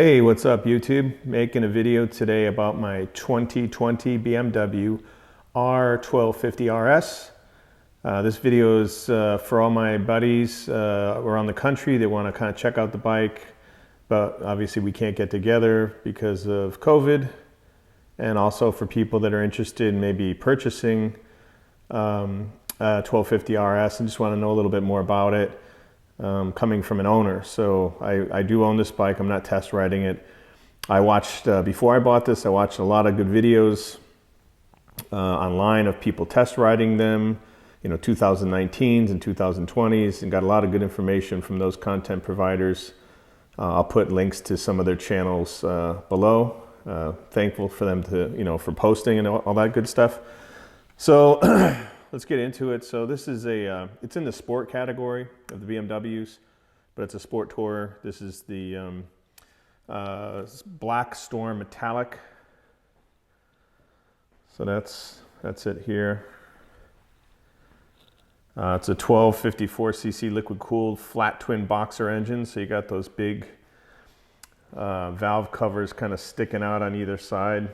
Hey, what's up YouTube? Making a video today about my 2020 BMW R 1250 RS. This video is for all my buddies around the country that want to kind of check out the bike, but obviously we can't get together because of COVID, and also for people that are interested in maybe purchasing 1250 RS and just want to know a little bit more about it. Coming from an owner. So I do own this bike. I'm not test riding it. I watched, before I bought this, I watched a lot of good videos online of people test riding them, 2019s and 2020s, and got a lot of good information from those content providers. I'll put links to some of their channels below. Thankful for them to, for posting and all that good stuff. So let's get into it. So this is it's in the sport category of the BMWs, but it's a sport tourer. This is the Black Storm Metallic. So that's it here. It's a 1254cc liquid cooled flat twin boxer engine. So you got those big valve covers kind of sticking out on either side.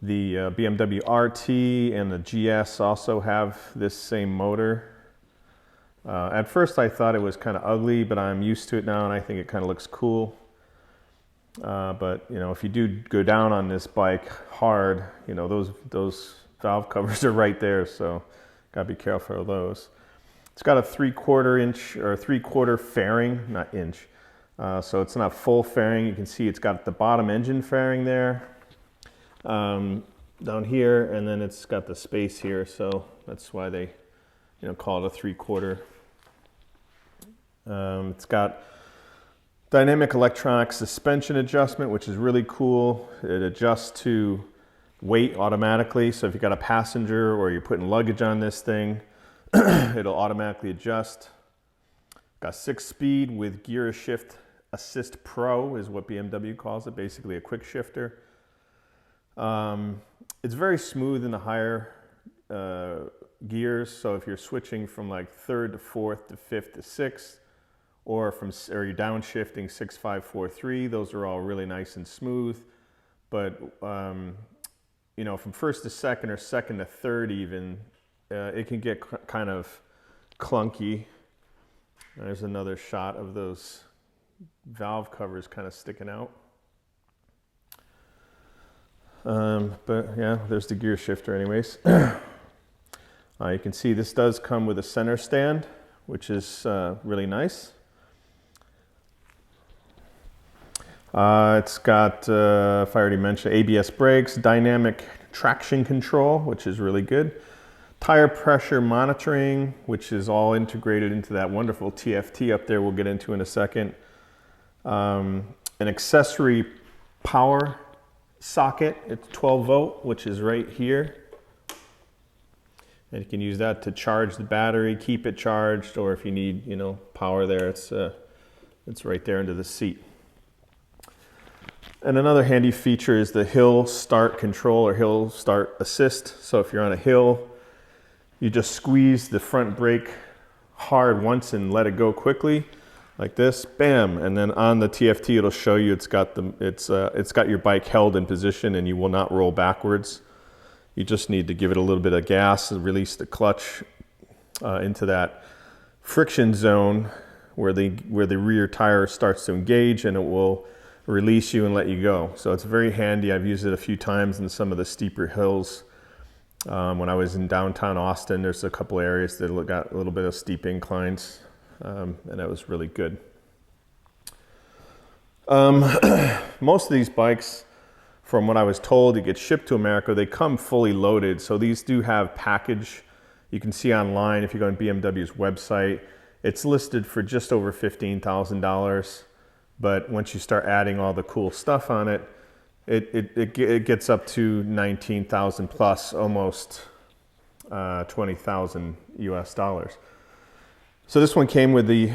The BMW RT and the GS also have this same motor. At first I thought it was kind of ugly, but I'm used to it now and I think it kind of looks cool. But if you do go down on this bike hard, those valve covers are right there, so gotta be careful of those. It's got a 3/4 inch or 3/4 fairing, not inch. So it's not full fairing. You can see it's got the bottom engine fairing there. Down here, and then it's got the space here, so that's why they call it a 3/4. It's got dynamic electronic suspension adjustment, which is really cool. It adjusts to weight automatically, so if you got a passenger or you're putting luggage on this thing, it'll automatically adjust. Got 6-speed with gear shift assist pro is what BMW calls it, basically a quick shifter. It's very smooth in the higher gears, so if you're switching from like 3rd to 4th to 5th to 6th, or you're downshifting 6, 5, 4, 3, those are all really nice and smooth. But from 1st to 2nd or 2nd to 3rd even, it can get kind of clunky. There's another shot of those valve covers kind of sticking out. But yeah, there's the gear shifter anyways. You can see this does come with a center stand, which is really nice. It's got, if I already mentioned, ABS brakes, dynamic traction control, which is really good. Tire pressure monitoring, which is all integrated into that wonderful TFT up there we'll get into in a second. An accessory power socket, it's 12 volt, which is right here, and you can use that to charge the battery, keep it charged, or if you need power there, it's right there under the seat. And another handy feature is the hill start control or hill start assist. So if you're on a hill, you just squeeze the front brake hard once and let it go quickly, like this, bam, and then on the TFT it'll show you it's got your bike held in position and you will not roll backwards. You just need to give it a little bit of gas and release the clutch into that friction zone where the rear tire starts to engage, and it will release you and let you go. So it's very handy. I've used it a few times in some of the steeper hills. When I was in downtown Austin, there's a couple areas that got a little bit of steep inclines. And that was really good. Most of these bikes, from what I was told, to get shipped to America, they come fully loaded. So these do have package. You can see online, if you go on BMW's website, it's listed for just over $15,000. But once you start adding all the cool stuff on it, it gets up to 19,000 plus, almost 20,000 US dollars. So this one came with the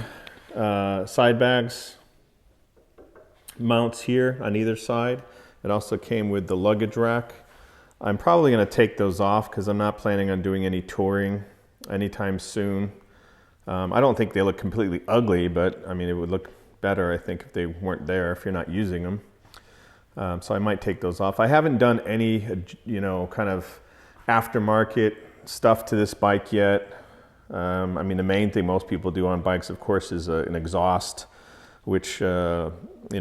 side bags mounts here on either side. It also came with the luggage rack. I'm probably going to take those off because I'm not planning on doing any touring anytime soon. I don't think they look completely ugly, but I mean, it would look better, I think, if they weren't there, if you're not using them. So I might take those off. I haven't done any, you know, kind of aftermarket stuff to this bike yet. I mean, the main thing most people do on bikes, of course, is an exhaust, which, you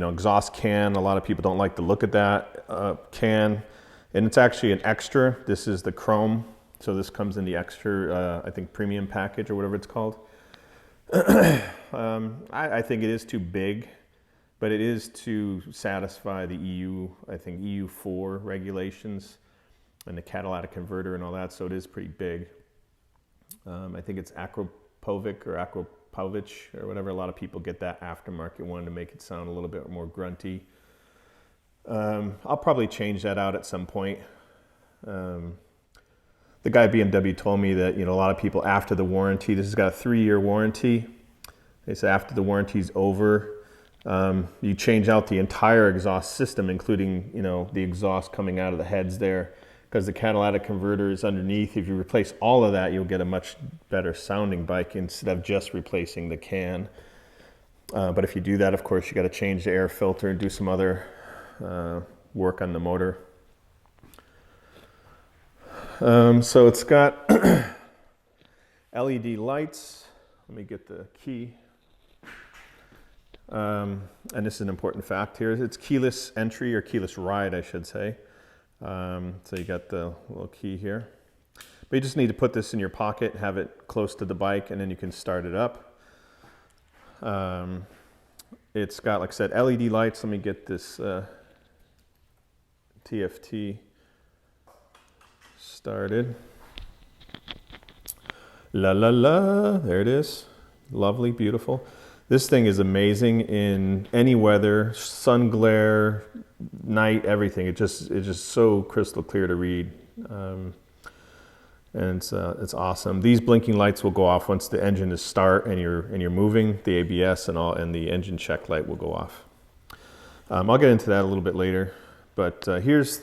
know, exhaust can. A lot of people don't like the look of that can. And it's actually an extra. This is the chrome. So this comes in the extra, I think, premium package or whatever it's called. I think it is too big, but it is to satisfy the EU, I think, EU4 regulations and the catalytic converter and all that. So it is pretty big. I think it's Akropovic or Akropovich or whatever. A lot of people get that aftermarket one to make it sound a little bit more grunty. I'll probably change that out at some point. The guy at BMW told me that, you know, a lot of people after the warranty, this has got a 3-year warranty. They said after the warranty's over, you change out the entire exhaust system, including, you know, the exhaust coming out of the heads there, because the catalytic converter is underneath. If you replace all of that, you'll get a much better sounding bike instead of just replacing the can. But if you do that, of course, you got to change the air filter and do some other work on the motor. So it's got LED lights. Let me get the key. And this is an important fact here. It's keyless entry, or keyless ride, I should say. So you got the little key here. But you just need to put this in your pocket, have it close to the bike, and then you can start it up. It's got, like I said, LED lights. Let me get this TFT started. La la la, there it is. Lovely, beautiful. This thing is amazing in any weather, sun glare, night, everything. It's just so crystal clear to read, and it's awesome. These blinking lights will go off once the engine is start and you're moving. The ABS and the engine check light will go off. I'll get into that a little bit later, but let's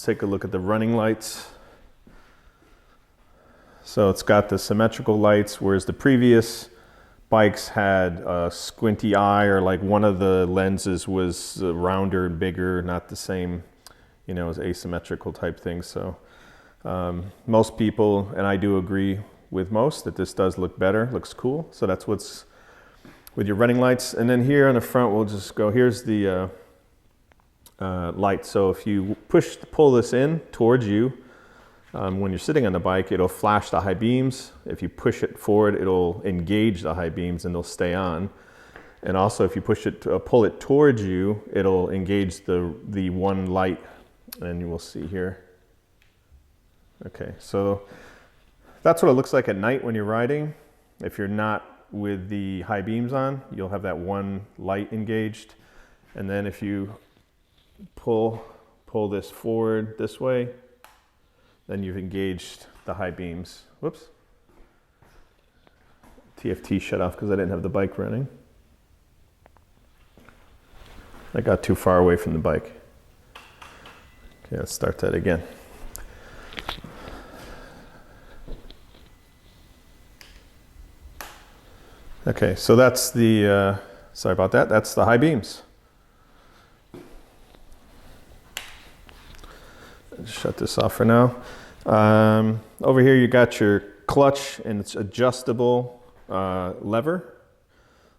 take a look at the running lights. So it's got the symmetrical lights, whereas the previous bikes had a squinty eye, or like one of the lenses was rounder and bigger, not the same, you know, as asymmetrical type things. So most people, and I do agree with most, that this does look better, looks cool. So that's what's with your running lights. And then here on the front, we'll just go, here's the light. So if you pull this in towards you, when you're sitting on the bike, it'll flash the high beams. If you push it forward, it'll engage the high beams and they'll stay on. And also, if you pull it towards you, it'll engage the one light, and you will see here. Okay, so that's what it looks like at night when you're riding. If you're not with the high beams on, you'll have that one light engaged. And then if you pull this forward this way, then you've engaged the high beams. Whoops. TFT shut off because I didn't have the bike running. I got too far away from the bike. Okay, let's start that again. Okay, so that's the, sorry about that, that's the high beams. Shut this off for now. Over here you got your clutch, and it's adjustable lever.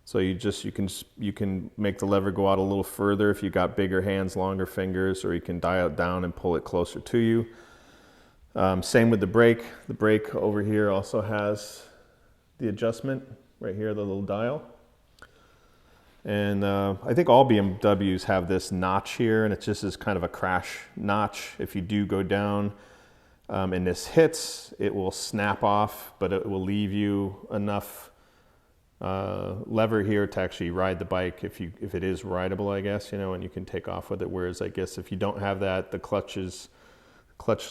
So you can make the lever go out a little further if you got bigger hands, longer fingers, or you can dial it down and pull it closer to you. Same with the brake. The brake over here also has the adjustment right here, the little dial. And I think all BMWs have this notch here, and it just is kind of a crash notch. If you do go down and this hits, it will snap off, but it will leave you enough lever here to actually ride the bike if it is rideable, I guess, you know, and you can take off with it. Whereas I guess if you don't have that, the clutch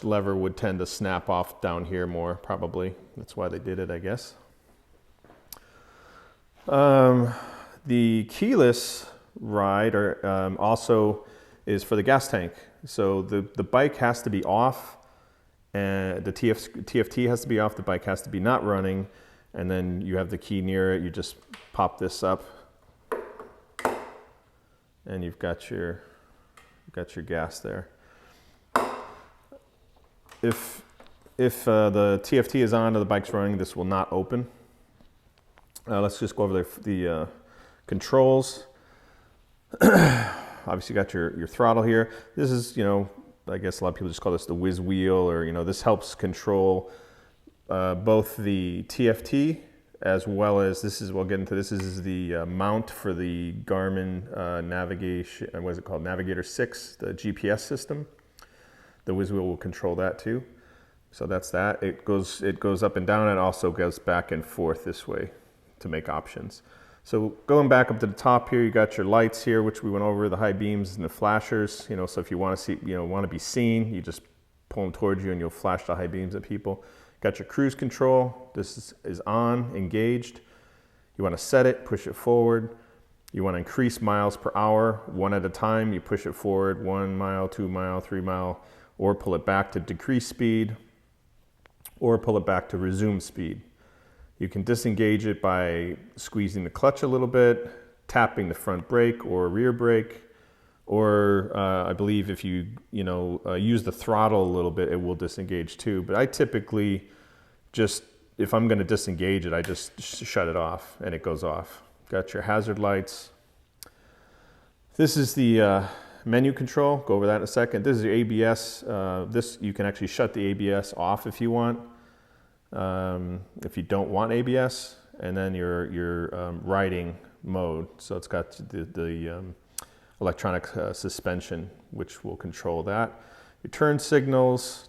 lever would tend to snap off down here more, probably. That's why they did it, I guess. The keyless ride also is for the gas tank. So the bike has to be off, and the TFT has to be off, the bike has to be not running, and then you have the key near it. You just pop this up, and you've got your gas there. If the TFT is on and the bike's running, this will not open. Let's just go over the controls. Obviously, you got your throttle here. This is, I guess a lot of people just call this the whiz wheel, or this helps control both the TFT as well as we'll get into this. This is the mount for the Garmin navigation. What is it called? Navigator 6, the GPS system. The whiz wheel will control that too. So that's that. It goes up and down, and also goes back and forth this way to make options. So going back up to the top here, you got your lights here, which we went over, the high beams and the flashers. So if you want to see, want to be seen, you just pull them towards you and you'll flash the high beams at people. Got your cruise control. This is on, engaged. You want to set it, push it forward. You want to increase miles per hour, one at a time. You push it forward, 1 mile, 2 mile, 3 mile, or pull it back to decrease speed, or pull it back to resume speed. You can disengage it by squeezing the clutch a little bit, tapping the front brake or rear brake, or I believe if you use the throttle a little bit, it will disengage too. But I typically just, if I'm going to disengage it, I just shut it off and it goes off. Got your hazard lights. This is the menu control. Go over that in a second. This is your ABS. This, you can actually shut the ABS off if you want. If you don't want ABS, and then your riding mode. So it's got the electronic suspension, which will control that. Your turn signals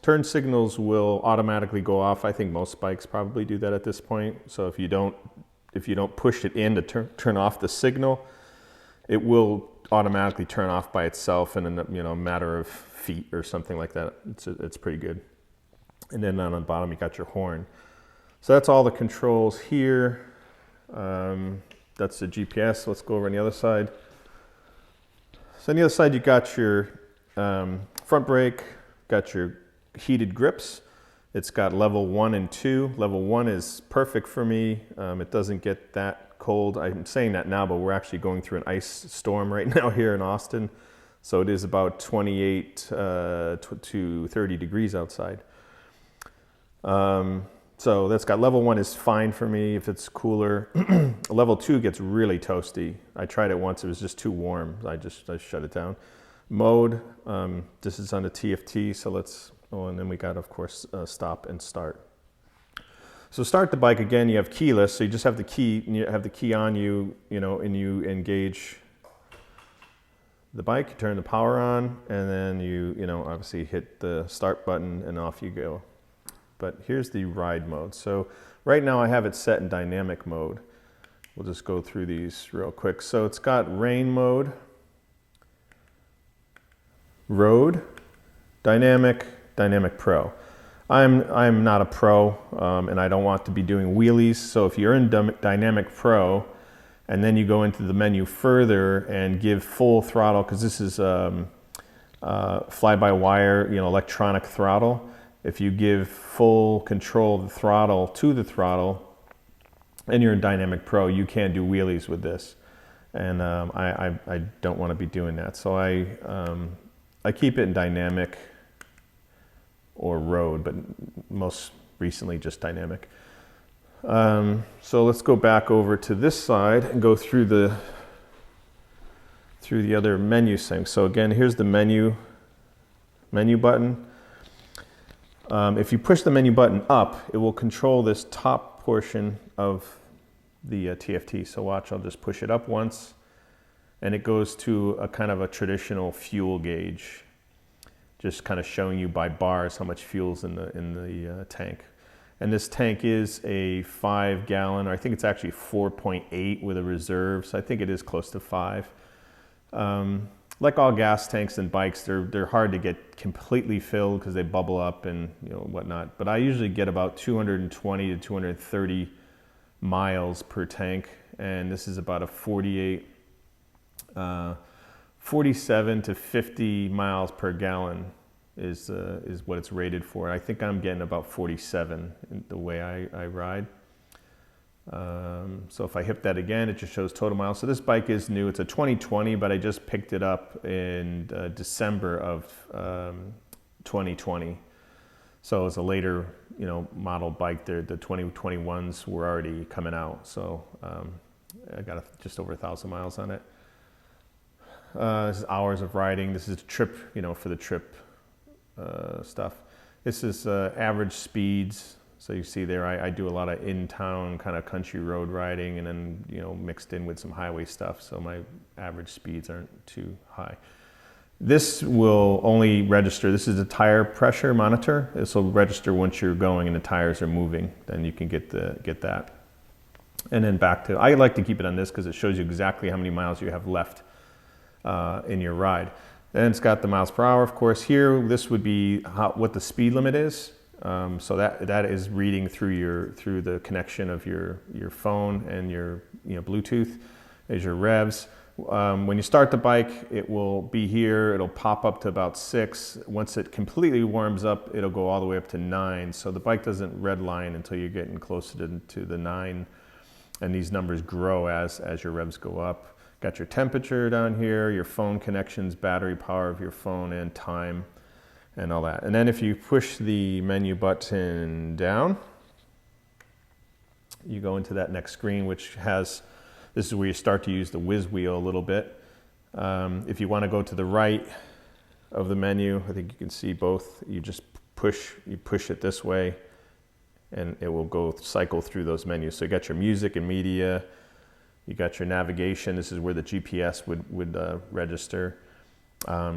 will automatically go off. I think most bikes probably do that at this point. So if you don't push it in to turn off the signal, it will automatically turn off by itself in a matter of feet or something like that. It's pretty good. And then on the bottom, you got your horn. So that's all the controls here. That's the GPS. Let's go over on the other side. So on the other side, you got your front brake, got your heated grips. It's got level 1 and 2. Level 1 is perfect for me. It doesn't get that cold. I'm saying that now, but we're actually going through an ice storm right now here in Austin. So it is about 28 to 30 degrees outside. So that's got level 1 is fine for me if it's cooler. Level 2 gets really toasty. I tried it once, it was just too warm. I shut it down. Mode, this is on the TFT, so and then we got, of course, stop and start. So start the bike again, you have keyless, so you just have the key on you, and you engage the bike, you turn the power on, and then you obviously hit the start button and off you go. But here's the ride mode. So right now I have it set in dynamic mode. We'll just go through these real quick. So it's got rain mode, road, dynamic pro. I'm not a pro, and I don't want to be doing wheelies. So if you're in dynamic pro, and then you go into the menu further and give full throttle, because this is fly-by-wire, electronic throttle. If you give full control of the throttle to the throttle, and you're in dynamic pro, you can't do wheelies with this, and I don't want to be doing that. So I keep it in dynamic or road, but most recently just dynamic. So let's go back over to this side and go through the other menu things. So again, here's the menu button. If you push the menu button up, it will control this top portion of the TFT. So watch, I'll just push it up once, and it goes to a kind of a traditional fuel gauge, just kind of showing you by bars how much fuel's in the tank. And this tank is a 5 gallon, or I think it's actually 4.8 with a reserve, so I think it is close to 5. Like all gas tanks and bikes, they're hard to get completely filled because they bubble up and whatnot. But I usually get about 220 to 230 miles per tank, and this is about a 47 to 50 miles per gallon is what it's rated for. I think I'm getting about 47 in the way I ride. So if I hit that again, it just shows total miles. So this bike is new. It's a 2020, but I just picked it up in December of 2020. So it's a later, model bike. The 2021s were already coming out. So I got just over 1,000 miles on it. This is hours of riding. This is a trip, for the trip stuff. This is average speeds. So you see there, I do a lot of in-town kind of country road riding, and then, mixed in with some highway stuff. So my average speeds aren't too high. This will only register, this is a tire pressure monitor. This will register once you're going and the tires are moving. Then you can get that. And then back to, I like to keep it on this because it shows you exactly how many miles you have left in your ride. And it's got the miles per hour, of course. Here, this would be what the speed limit is. So that is reading through the connection of your phone and your Bluetooth as your revs. When you start the bike, it will be here. It'll pop up to about 6. Once it completely warms up, it'll go all the way up to 9. So the bike doesn't redline until you're getting closer to the 9. And these numbers grow as your revs go up. Got your temperature down here, your phone connections, battery power of your phone, and time, and all that. And then if you push the menu button down, you go into that next screen, which has, this is where you start to use the whiz wheel a little bit. If you want to go to the right of the menu, I think you can see both. You just push it this way, and it will cycle through those menus. So you got your music and media, you got your navigation. This is where the GPS would register.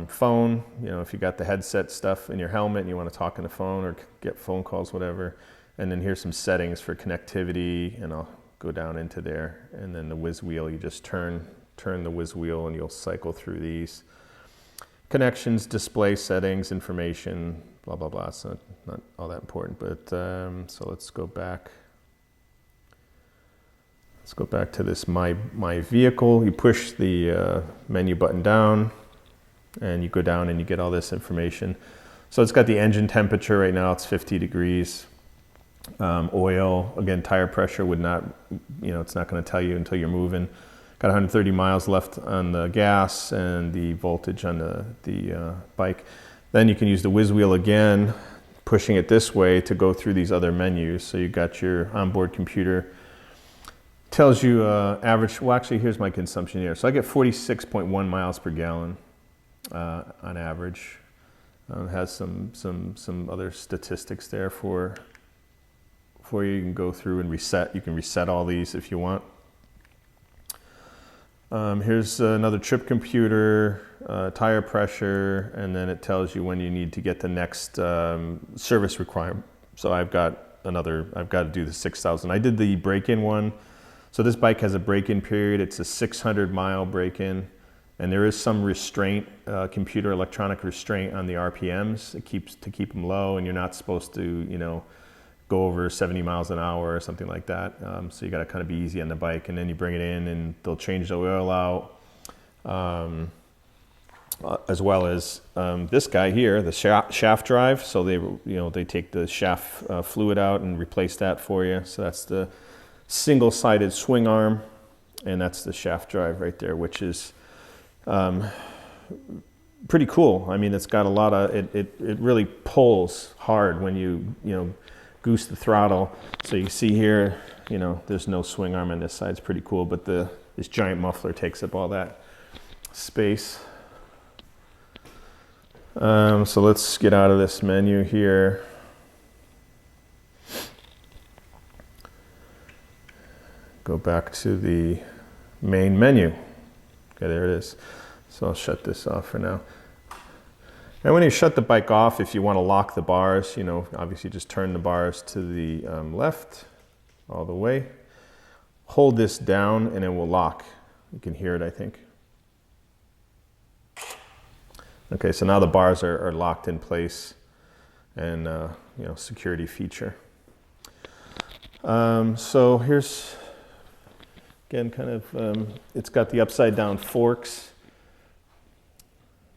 Phone, if you got the headset stuff in your helmet and you want to talk on the phone or get phone calls, whatever. And then here's some settings for connectivity, and I'll go down into there. And then the whiz wheel, you just turn the whiz wheel and you'll cycle through these. Connections, display settings, information, blah, blah, blah. So not all that important, but so let's go back. Let's go back to this My Vehicle. You push the menu button down, and you go down and you get all this information. So it's got the engine temperature right now. It's 50 degrees. Oil, again, tire pressure would not, it's not going to tell you until you're moving. Got 130 miles left on the gas and the voltage on the bike. Then you can use the whiz wheel again, pushing it this way to go through these other menus. So you got your onboard computer. Tells you average, well actually here's my consumption here. So I get 46.1 miles per gallon on average. It has some other statistics there for you. You can go through and reset. You can reset all these if you want. Here's another trip computer, tire pressure, and then it tells you when you need to get the next service requirement. So I've got to do the 6,000. I did the break-in one. So this bike has a break-in period. It's a 600-mile break-in, and there is some restraint, computer electronic restraint on the RPMs. To keep them low, and you're not supposed to, go over 70 miles an hour or something like that. So you got to kind of be easy on the bike, and then you bring it in, and they'll change the oil out, as well as this guy here, the shaft drive. So they take the shaft fluid out and replace that for you. So that's the single-sided swing arm, and that's the shaft drive right there, which is pretty cool. I mean, it's got a lot of it really pulls hard when you goose the throttle. So you see here, there's no swing arm on this side. It's pretty cool, but this giant muffler takes up all that space. So let's get out of this menu here. Go back to the main menu. Okay, there it is. So I'll shut this off for now. And when you shut the bike off, if you want to lock the bars, obviously just turn the bars to the left all the way. Hold this down and it will lock. You can hear it, I think. Okay, so now the bars are locked in place, and security feature. So here's, again, kind of, it's got the upside down forks.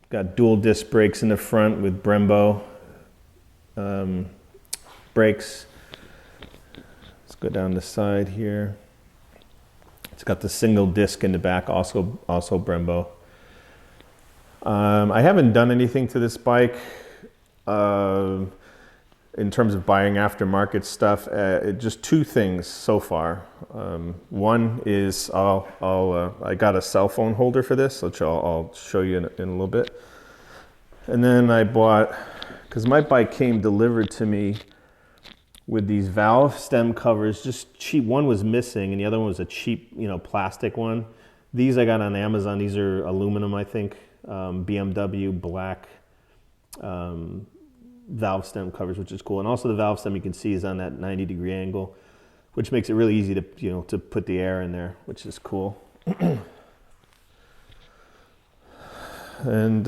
Got dual disc brakes in the front with Brembo brakes. Let's go down the side here. got the single disc in the back, also Brembo. I haven't done anything to this bike in terms of buying aftermarket stuff. Just two things so far. One is I got a cell phone holder for this, which I'll show you in a little bit. And then I bought, because my bike came delivered to me with these valve stem covers, just cheap. One was missing and the other one was a cheap, plastic one. These I got on Amazon. These are aluminum, I think. BMW black valve stem covers, which is cool. And also the valve stem you can see is on that 90-degree angle, which makes it really easy to, to put the air in there, which is cool. And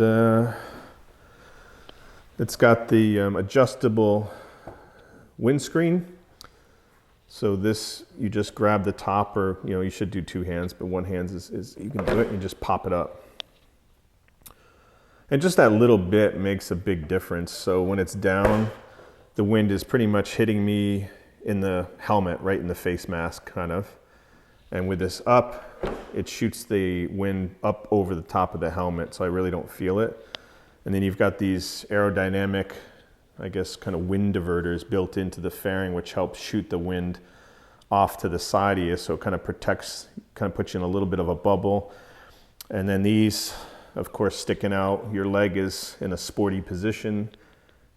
it's got the adjustable windscreen. So this, you just grab the top, or you should do two hands, but one hand is you can do it and you just pop it up. And just that little bit makes a big difference. So when it's down, the wind is pretty much hitting me in the helmet, right in the face mask, kind of. And with this up, it shoots the wind up over the top of the helmet, so I really don't feel it. And then you've got these aerodynamic, I guess, kind of wind diverters built into the fairing, which helps shoot the wind off to the side of you, so it kind of protects, kind of puts you in a little bit of a bubble. And then these, of course, sticking out. Your leg is in a sporty position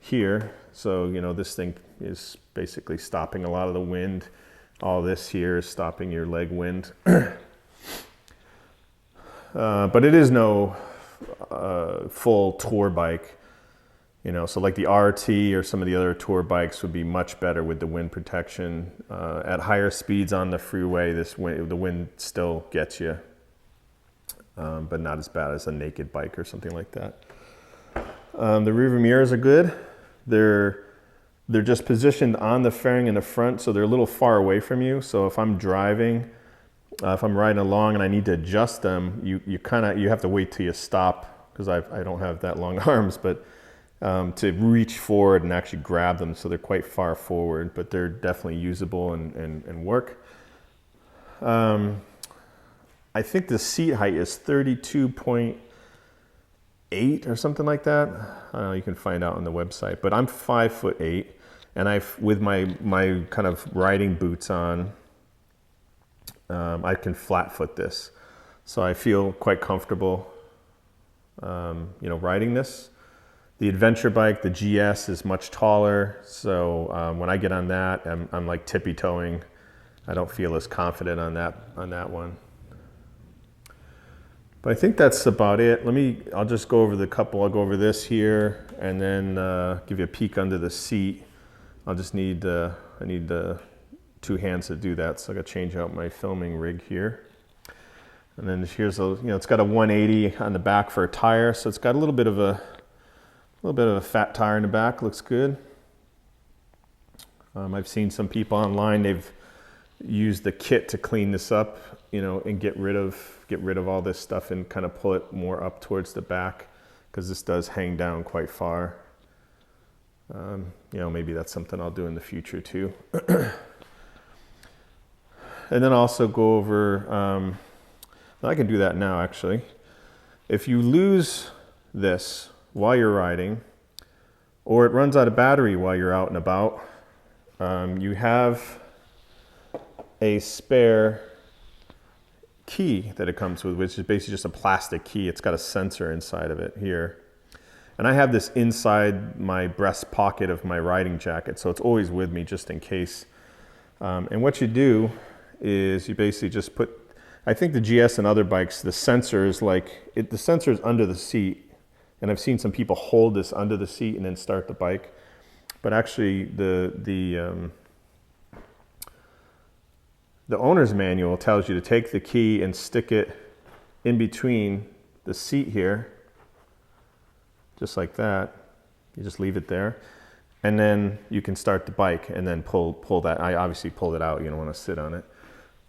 here. So, this thing is basically stopping a lot of the wind. All this here is stopping your leg wind. But it is no full tour bike. So like the RT or some of the other tour bikes would be much better with the wind protection. At higher speeds on the freeway, the wind still gets you. But not as bad as a naked bike or something like that. The rearview mirrors are good. They're just positioned on the fairing in the front, so they're a little far away from you. So if I'm driving, if I'm riding along and I need to adjust them, you have to wait till you stop, because I don't have that long arms, but to reach forward and actually grab them, so they're quite far forward, but they're definitely usable and work. I think the seat height is 32.8 or something like that. I don't know, you can find out on the website, but I'm 5'8", and with my kind of riding boots on, I can flat foot this. So I feel quite comfortable, riding this. The adventure bike, the GS, is much taller. So when I get on that, I'm like tippy toeing. I don't feel as confident on that one. But I think that's about it. I'll just go over the couple. I'll go over this here and then give you a peek under the seat. I need the two hands to do that. So I got to change out my filming rig here. And then here's it's got a 180 on the back for a tire. So it's got a little bit of a fat tire in the back. Looks good. I've seen some people online, they've used the kit to clean this up, and get rid of all this stuff and kind of pull it more up towards the back, because this does hang down quite far. Maybe that's something I'll do in the future too. And then also go over, I can do that now actually. If you lose this while you're riding, or it runs out of battery while you're out and about, you have a spare key that it comes with, which is basically just a plastic key. It's got a sensor inside of it here. And I have this inside my breast pocket of my riding jacket, so it's always with me just in case. And what you do is you basically just put, I think the GS and other bikes, the sensor is the sensor is under the seat. And I've seen some people hold this under the seat and then start the bike. But actually the owner's manual tells you to take the key and stick it in between the seat here, just like that. You just leave it there, and then you can start the bike and then pull that. I obviously pulled it out. You don't want to sit on it.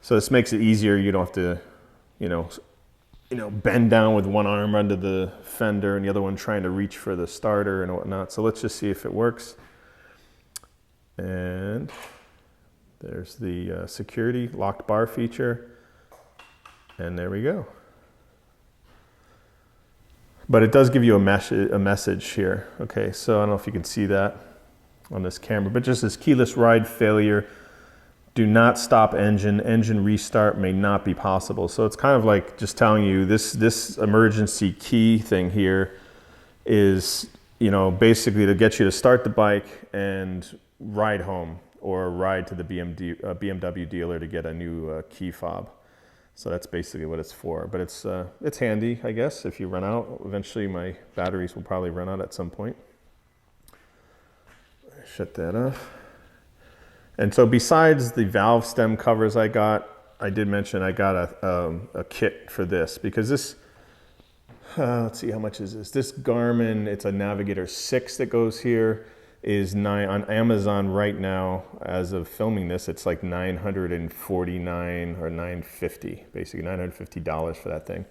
So this makes it easier. You don't have to, bend down with one arm under the fender and the other one trying to reach for the starter and whatnot. So let's just see if it works. And there's the security locked bar feature. And there we go. But it does give you a message here. Okay, so I don't know if you can see that on this camera, but just as keyless ride failure, do not stop engine, engine restart may not be possible. So it's kind of like just telling you this emergency key thing here is, you know, basically to get you to start the bike and ride home or ride to the BMW dealer to get a new key fob. So that's basically what it's for. But it's handy, I guess, if you run out. Eventually my batteries will probably run out at some point. Shut that off. And so besides the valve stem covers I did mention I got a kit for this, because this, let's see, how much is this? This Garmin, it's a Navigator 6 that goes here, is on Amazon right now. As of filming this, it's like $949 or $950, basically $950 for that thing.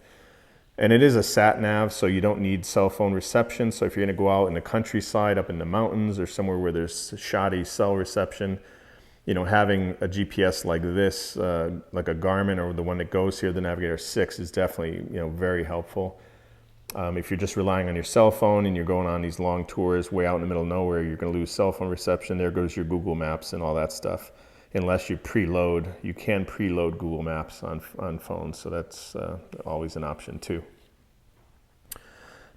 And it is a sat nav, so you don't need cell phone reception. So if you're gonna go out in the countryside, up in the mountains or somewhere where there's shoddy cell reception, you know, having a GPS like this, like a Garmin or the one that goes here, the Navigator 6, is definitely, you know, very helpful. If you're just relying on your cell phone and you're going on these long tours way out in the middle of nowhere, you're going to lose cell phone reception. There goes your Google Maps and all that stuff. Unless you preload, you can preload Google Maps on phones, so that's always an option too.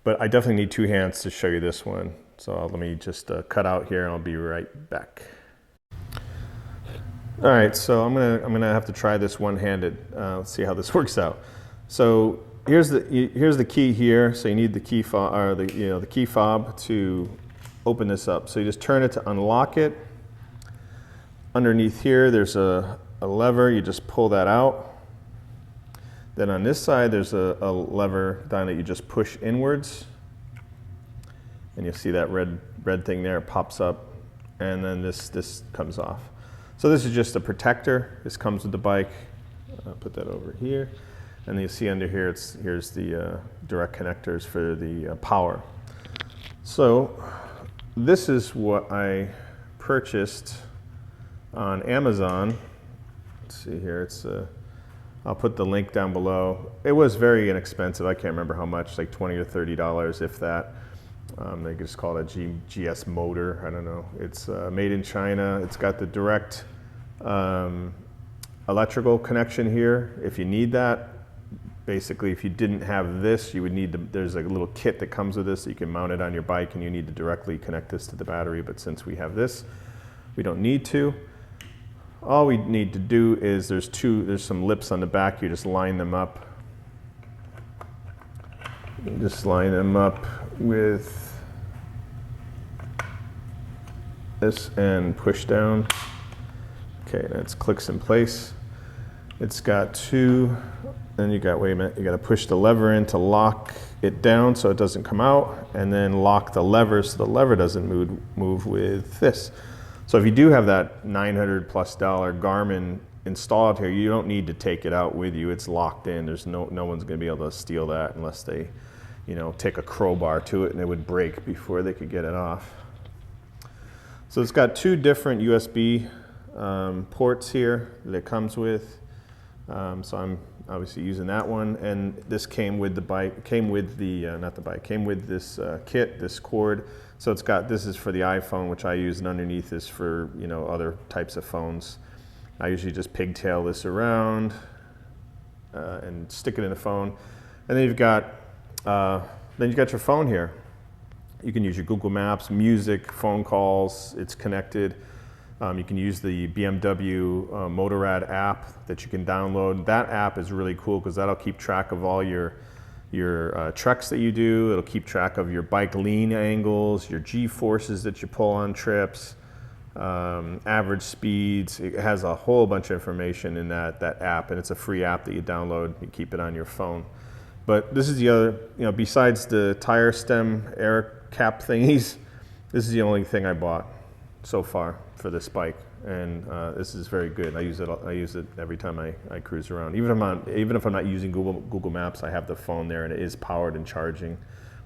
But I definitely need two hands to show you this one. So let me just cut out here and I'll be right back. All right, so I'm gonna have to try this one-handed. Let's see how this works out. So here's the key here. So you need the key fob, or the key fob to open this up. So you just turn it to unlock it. Underneath here, there's a lever. You just pull that out. Then on this side, there's a lever down that you just push inwards, and you'll see that red thing there pops up, and then this comes off. So this is just a protector. This comes with the bike. I'll put that over here. And you see under here, here's the direct connectors for the power. So this is what I purchased on Amazon. Let's see here, I'll put the link down below. It was very inexpensive. I can't remember how much, like $20 or $30, if that. They just call it a GS motor, I don't know. It's made in China. It's got the direct electrical connection here if you need that. Basically, if you didn't have this, you would need to, there's a little kit that comes with this that you can mount it on your bike, and you need to directly connect this to the battery. But since we have this, we don't need to. All we need to do is there's some lips on the back. You just line them up. You just line them up with this and push down. Okay, that clicks in place. It's got two. Then you got, wait a minute, you got to push the lever in to lock it down so it doesn't come out, and then lock the lever so the lever doesn't move with this. So if you do have that $900+ Garmin installed here, you don't need to take it out with you. It's locked in. There's no one's going to be able to steal that unless they, you know, take a crowbar to it, and it would break before they could get it off. So it's got two different USB ports here that it comes with. So I'm obviously using that one, and this came with the bike, came with the, not the bike, came with this kit, this cord. So it's got, this is for the iPhone, which I use, and underneath is for, you know, other types of phones. I usually just pigtail this around and stick it in the phone. And then you've got your phone here. You can use your Google Maps, music, phone calls, it's connected. You can use the BMW Motorrad app that you can download. That app is really cool because that'll keep track of all your treks that you do. It'll keep track of your bike lean angles, your G-forces that you pull on trips, average speeds. It has a whole bunch of information in that app, and it's a free app that you download. You keep it on your phone. But this is the other, you know, besides the tire stem air cap thingies, this is the only thing I bought so far for this bike, and this is very good. I use it every time I cruise around. Even if I'm not using Google Maps, I have the phone there, and it is powered and charging,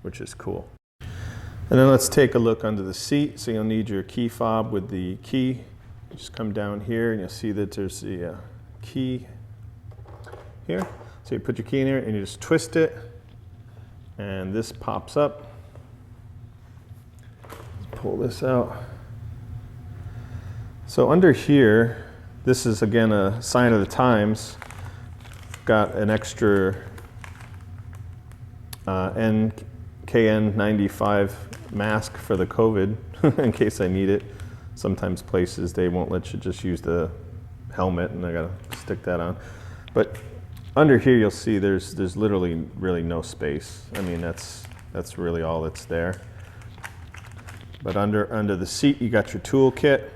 which is cool. And then let's take a look under the seat. So you'll need your key fob with the key. You just come down here, and you'll see that there's the key here. So you put your key in there and you just twist it, and this pops up. Let's pull this out. So under here, this is again a sign of the times. Got an extra KN95 mask for the COVID in case I need it. Sometimes places they won't let you just use the helmet, and I gotta stick that on. But under here you'll see there's literally really no space. I mean that's really all that's there. But under the seat you got your tool kit,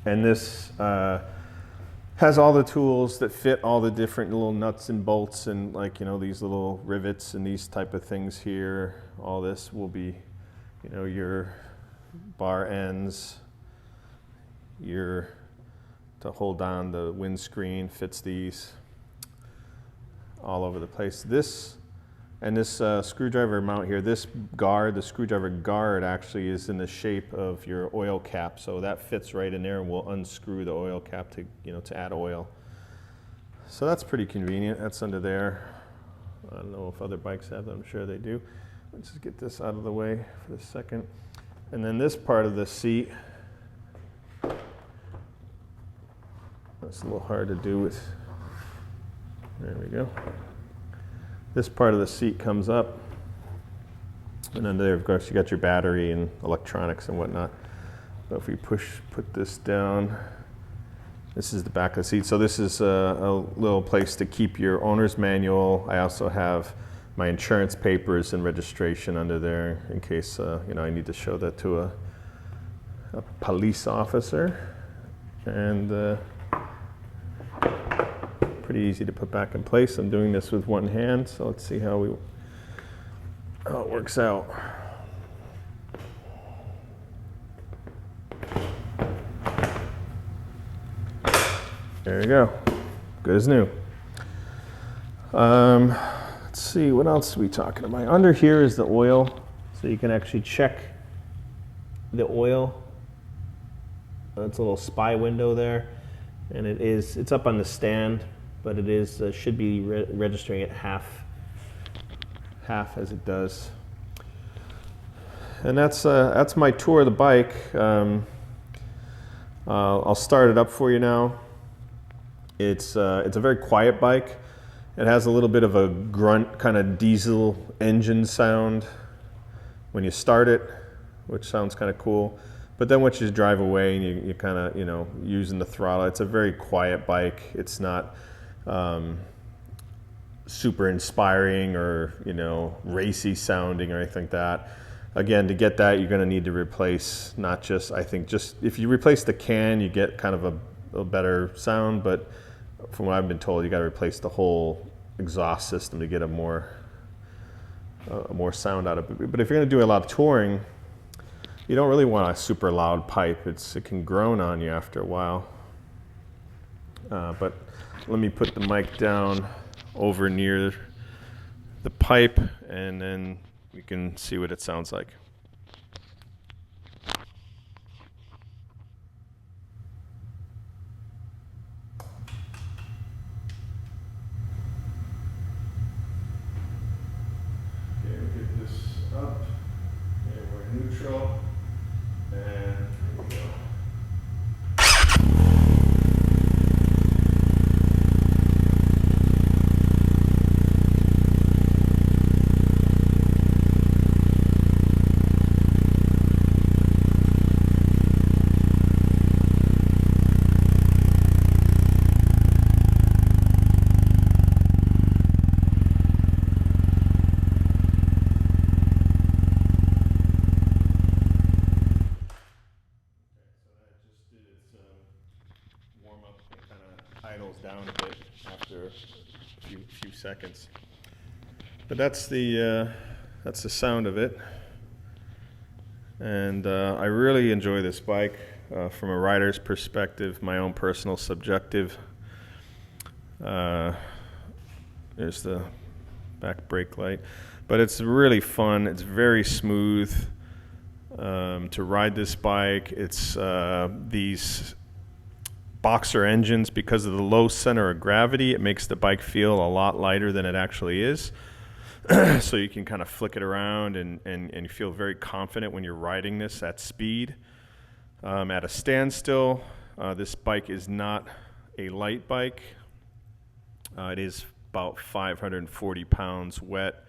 and this has all the tools that fit all the different little nuts and bolts, and like, you know, these little rivets and these type of things here. All this will be, you know, your bar ends, your to hold down the windscreen, fits these all over the place. This and this screwdriver mount here, this guard, the screwdriver guard actually is in the shape of your oil cap, so that fits right in there, and we'll unscrew the oil cap to, you know, to add oil. So that's pretty convenient. That's under there. I don't know if other bikes have that. I'm sure they do. Let's just get this out of the way for a second. And then this part of the seat, that's a little hard to do with. There we go. This part of the seat comes up, and then there, of course, you got your battery and electronics and whatnot. But if we put this down, this is the back of the seat. So this is a little place to keep your owner's manual. I also have my insurance papers and registration under there in case you know, I need to show that to a police officer. And pretty easy to put back in place. I'm doing this with one hand, so let's see how it works out. There you go, good as new. Let's see, what else are we talking about? Under here is the oil, so you can actually check the oil. That's a little spy window there, and it's up on the stand, but it is should be registering at half as it does. And that's my tour of the bike. I'll start it up for you now. It's a very quiet bike. It has a little bit of a grunt kind of diesel engine sound when you start it, which sounds kind of cool. But then once you drive away and you kind of, you know, using the throttle, it's a very quiet bike. It's not super inspiring or, you know, racy sounding or anything like that. Again, to get that, you're going to need to replace not just, I think, just if you replace the can, you get kind of a better sound. But from what I've been told, you got to replace the whole exhaust system to get a more sound out of it. But if you're going to do a lot of touring, you don't really want a super loud pipe. It can groan on you after a while. But let me put the mic down over near the pipe, and then we can see what it sounds like. Okay, we'll get this up, and we're neutral, and here we go. Down a bit after a few seconds, but that's the sound of it, and I really enjoy this bike from a rider's perspective, my own personal subjective. There's the back brake light, but it's really fun. It's very smooth to ride this bike. It's these boxer engines, because of the low center of gravity, it makes the bike feel a lot lighter than it actually is. So you can kind of flick it around and feel very confident when you're riding this at speed. At a standstill, this bike is not a light bike. It is about 540 pounds wet.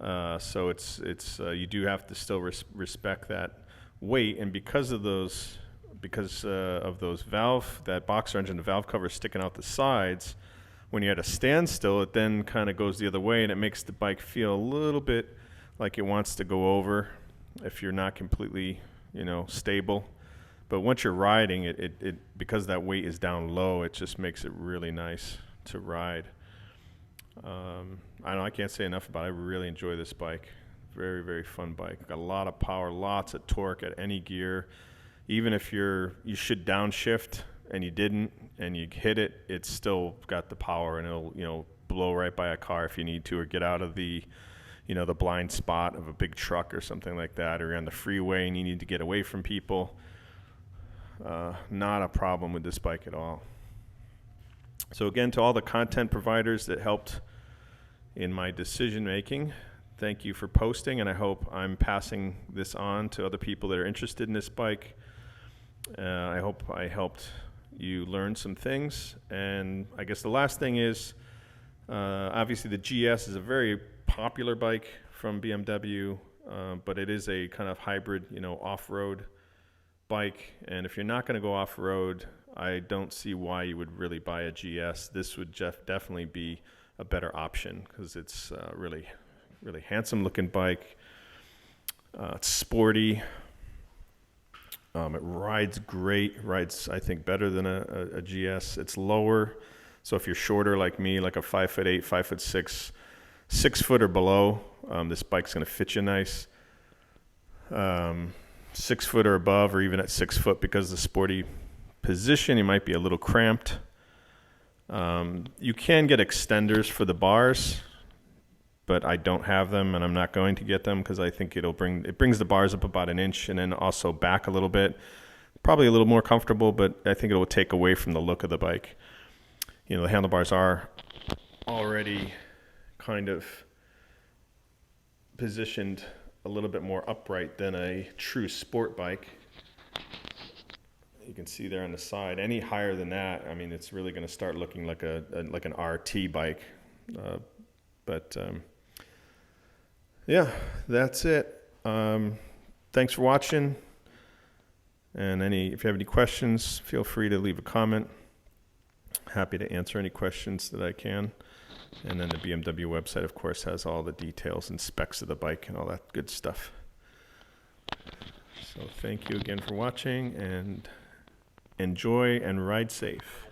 So it's you do have to still respect that weight, and because of those that boxer engine, the valve cover sticking out the sides, when you're at a standstill, it then kind of goes the other way, and it makes the bike feel a little bit like it wants to go over if you're not completely, stable. But once you're riding it because that weight is down low, it just makes it really nice to ride. I can't say enough about it. I really enjoy this bike. Very, very fun bike. Got a lot of power, lots of torque at any gear. Even if you should downshift and you didn't and you hit it, it's still got the power, and it'll, blow right by a car if you need to, or get out of the, the blind spot of a big truck or something like that, or you're on the freeway and you need to get away from people. Not a problem with this bike at all. So again, to all the content providers that helped in my decision making, thank you for posting, and I hope I'm passing this on to other people that are interested in this bike. I hope I helped you learn some things. And I guess the last thing is, obviously the GS is a very popular bike from BMW, but it is a kind of hybrid, off-road bike. And if you're not going to go off-road, I don't see why you would really buy a GS. This would definitely be a better option, because it's really, really handsome looking bike. It's sporty. It rides great. Rides, I think, better than a GS. It's lower, so if you're shorter like me, like a 5'8", 5'6", 6 foot or below, this bike's going to fit you nice. 6 foot or above, or even at 6 foot, because of the sporty position, you might be a little cramped. You can get extenders for the bars, but I don't have them, and I'm not going to get them, because I think it brings the bars up about an inch and then also back a little bit. Probably a little more comfortable, but I think it will take away from the look of the bike. The handlebars are already kind of positioned a little bit more upright than a true sport bike. You can see there on the side. Any higher than that, it's really going to start looking like an RT bike. Yeah, that's it. Thanks for watching. And if you have any questions, feel free to leave a comment. Happy to answer any questions that I can. And then the BMW website, of course, has all the details and specs of the bike and all that good stuff. So thank you again for watching, and enjoy and ride safe.